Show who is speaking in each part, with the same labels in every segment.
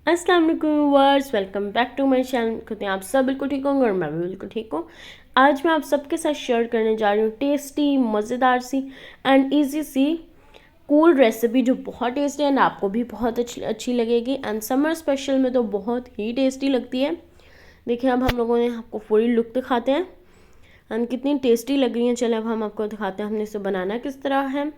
Speaker 1: अस्सलाम वालेकुम viewers, welcome back to my channel. कहते हैं आप सब बिल्कुल ठीक होंगे और मैं भी बिल्कुल ठीक हूँ। आज मैं आप सबके साथ शेयर करने जा रही हूँ टेस्टी, मज़ेदार सी एंड इजी सी कूल रेसिपी जो बहुत टेस्टी एंड आपको भी बहुत अच्छी लगेगी एंड समर स्पेशल में तो बहुत ही टेस्टी लगती है। देखिए अब हम लोगों ने आपको पूरी लुक दिखाते हैं एंड कितनी टेस्टी लग रही है। चले अब हम आपको दिखाते हैं हमने इसे बनाना किस तरह है।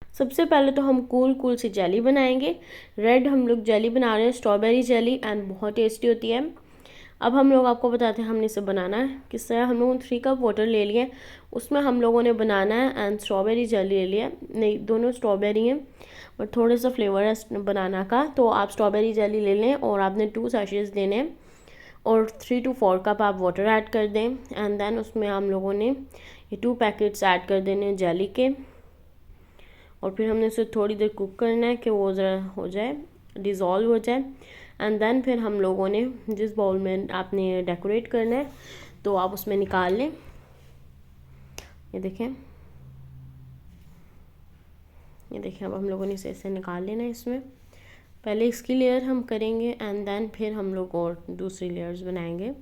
Speaker 1: सबसे पहले तो हम कूल कूल सी जेली बनाएंगे। रेड हम लोग जेली बना रहे हैं, स्ट्रॉबेरी जेली एंड बहुत टेस्टी होती है। अब हम लोग आपको बताते हैं हमने इसे बनाना है किस तरह। हम लोगों ने 3 कप वाटर ले लिए, उसमें हम लोगों ने बनाना है एंड स्ट्रॉबेरी जेली ले लिया। नहीं, दोनों स्ट्रॉबेरी हैं बट थोड़ा सा फ्लेवर है बनाना का, तो आप स्ट्रॉबेरी जेली ले लें और आपने 2 सैशेज लेने हैं और 3 to 4 कप आप वाटर ऐड कर दें एंड देन उसमें हम लोगों ने ये 2 पैकेट्स ऐड कर देने हैं जेली के। और फिर हमने उसे थोड़ी देर कुक करना है कि वो ज़रा हो जाए, डिज़ोल्व हो जाए एंड देन फिर हम लोगों ने जिस बाउल में आपने डेकोरेट करना है तो आप उसमें निकाल लें। ये देखें, ये देखें, अब हम लोगों ने इसे ऐसे निकाल लेना है। इसमें पहले इसकी लेयर हम करेंगे एंड देन फिर हम लोग और दूसरी लेयर्स बनाएंगे।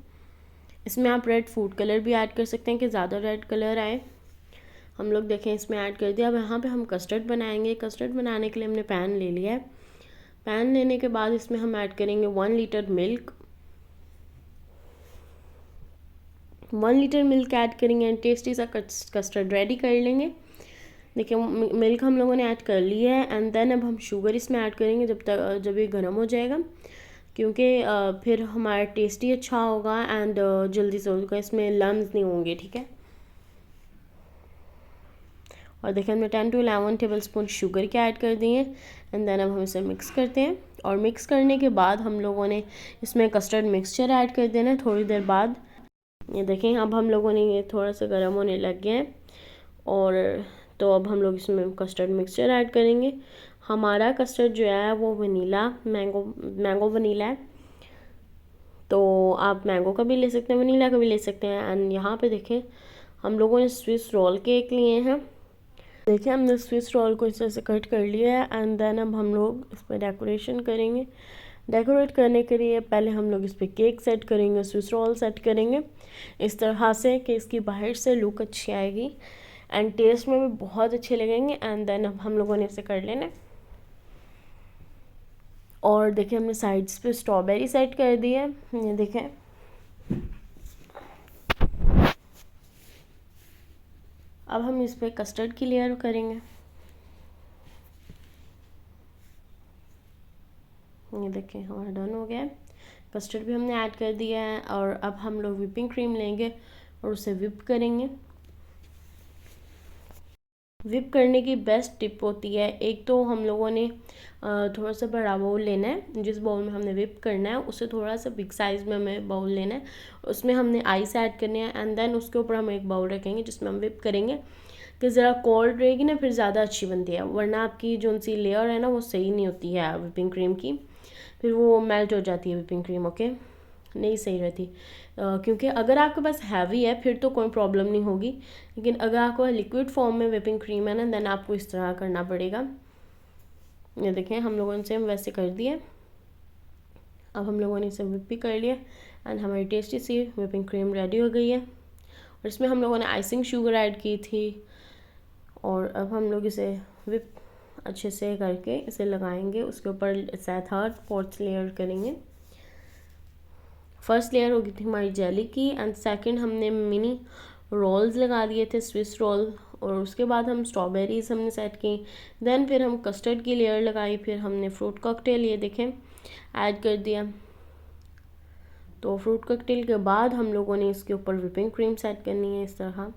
Speaker 1: इसमें आप रेड फूड कलर भी ऐड कर सकते हैं कि ज़्यादा रेड कलर आए। हम लोग देखें इसमें ऐड कर दिया। अब यहाँ पे हम कस्टर्ड बनाएंगे। कस्टर्ड बनाने के लिए हमने पैन ले लिया है। पैन लेने के बाद इसमें हम ऐड करेंगे 1 litre milk. 1 litre milk add करेंगे एंड टेस्टी सा कस्टर्ड रेडी कर लेंगे। देखिए मिल्क हम लोगों ने ऐड कर लिया है एंड देन अब हम शुगर इसमें ऐड करेंगे जब ये गर्म हो जाएगा, क्योंकि फिर हमारा टेस्टी अच्छा होगा एंड जल्दी से होगा, इसमें लम्स नहीं होंगे, ठीक है। और देखिए हमने 10 to 11 टेबल स्पून शुगर के ऐड कर दिए एंड देन अब हम इसे मिक्स करते हैं। और मिक्स करने के बाद हम लोगों ने इसमें कस्टर्ड मिक्सचर ऐड कर देना है थोड़ी देर बाद। ये देखें अब हम लोगों ने ये थोड़ा सा गर्म होने लग गया है और तो अब हम लोग इसमें कस्टर्ड मिक्सचर ऐड करेंगे। हमारा कस्टर्ड जो है वो वनीला मैंगो वनीला है, तो आप मैंगो का भी ले सकते हैं, वनीला का भी ले सकते हैं। एंड यहाँ पे देखें हम लोगों ने स्विस रोल केक लिए हैं। देखिए हमने स्विस रोल को इस तरह से कट कर लिया है एंड देन अब हम लोग इस पर डेकोरेशन करेंगे। डेकोरेट करने के लिए पहले हम लोग इस पर केक सेट करेंगे, स्विस रोल सेट करेंगे इस तरह से कि इसकी बाहर से लुक अच्छी आएगी एंड टेस्ट में भी बहुत अच्छे लगेंगे। एंड देन अब हम लोगों ने इसे कर लेना। और देखिए हमने साइड्स पे स्ट्रॉबेरी सेट कर दी है। ये देखें, अब हम इस पर कस्टर्ड की लेयर करेंगे। ये देखें हमारा डन हो गया है। कस्टर्ड भी हमने ऐड कर दिया है और अब हम लोग व्हिपिंग क्रीम लेंगे और उसे व्हिप करेंगे। व्हिप करने की बेस्ट टिप होती है, एक तो हम लोगों ने थोड़ा सा बड़ा बाउल लेना है, जिस बाउल में हमने व्हिप करना है उससे थोड़ा सा बिग साइज़ में हमें बाउल लेना है। उसमें हमने आइस ऐड करने हैं एंड देन उसके ऊपर हम एक बाउल रखेंगे जिसमें हम व्हिप करेंगे कि ज़रा कोल्ड रहेगी ना, फिर ज़्यादा अच्छी बनती है, वरना आपकी जो सी लेयर है ना वो सही नहीं होती है व्हिपिंग क्रीम की, फिर वो मेल्ट हो जाती है व्हिपिंग क्रीम, ओके, नहीं सही रहती। क्योंकि अगर आपके पास हैवी है फिर तो कोई प्रॉब्लम नहीं होगी, लेकिन अगर आपको लिक्विड फॉर्म में व्हिपिंग क्रीम है ना, देन आपको इस तरह करना पड़ेगा। ये देखें हम लोगों ने सेम वैसे कर दिया। अब हम लोगों ने इसे व्हिप भी कर लिया एंड हमारी टेस्टी सी व्हिपिंग क्रीम रेडी हो गई है। और इसमें हम लोगों ने आइसिंग शुगर ऐड की थी और अब हम लोग इसे व्हिप अच्छे से करके इसे लगाएंगे, उसके ऊपर थर्ड फोर्थ लेयर करेंगे। फर्स्ट लेयर होगी थी हमारी जेली की एंड सेकंड हमने मिनी रोल्स लगा दिए थे, स्विस रोल, और उसके बाद हम स्ट्रॉबेरीज हमने सेट की। देन फिर हम कस्टर्ड की लेयर लगाई, फिर हमने फ्रूट कॉकटेल ये देखें ऐड कर दिया। तो फ्रूट कॉकटेल के बाद हम लोगों ने इसके ऊपर व्हिपिंग क्रीम सेट करनी है इस तरह,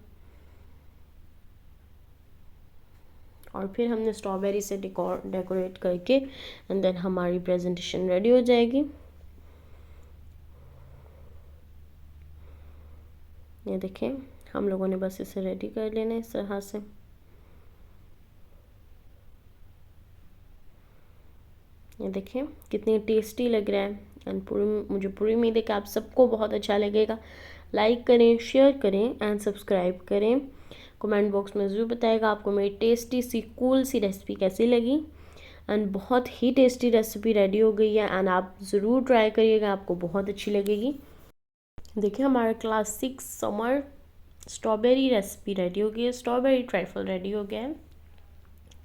Speaker 1: और फिर हमने स्ट्रॉबेरी से डेकोरेट करके एंड देन हमारी प्रेजेंटेशन रेडी हो जाएगी। ये देखें हम लोगों ने बस इसे रेडी कर लेना है इस तरह से। ये देखें कितनी टेस्टी लग रहा है एंड मुझे पूरी उम्मीद है कि आप सबको बहुत अच्छा लगेगा। लाइक करें, शेयर करें एंड सब्सक्राइब करें। कमेंट बॉक्स में ज़रूर बताइएगा आपको मेरी टेस्टी सी कूल सी रेसिपी कैसी लगी। एंड बहुत ही टेस्टी रेसिपी रेडी हो गई है एंड आप ज़रूर ट्राई करिएगा, आपको बहुत अच्छी लगेगी। देखिए हमारा classic summer strawberry recipe ready हो गई है, स्ट्रॉबेरी ट्राइफल रेडी हो गया है।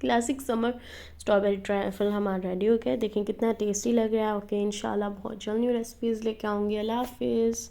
Speaker 1: क्लासिक समर स्ट्रॉबेरी ट्राइफल हमारा रेडी हो गया है। देखें कितना टेस्टी लग रहा है। ओके, इंशाल्लाह बहुत जल्द न्यू रेसिपीज़ लेके आऊँगी। अल्लाह हाफिज़।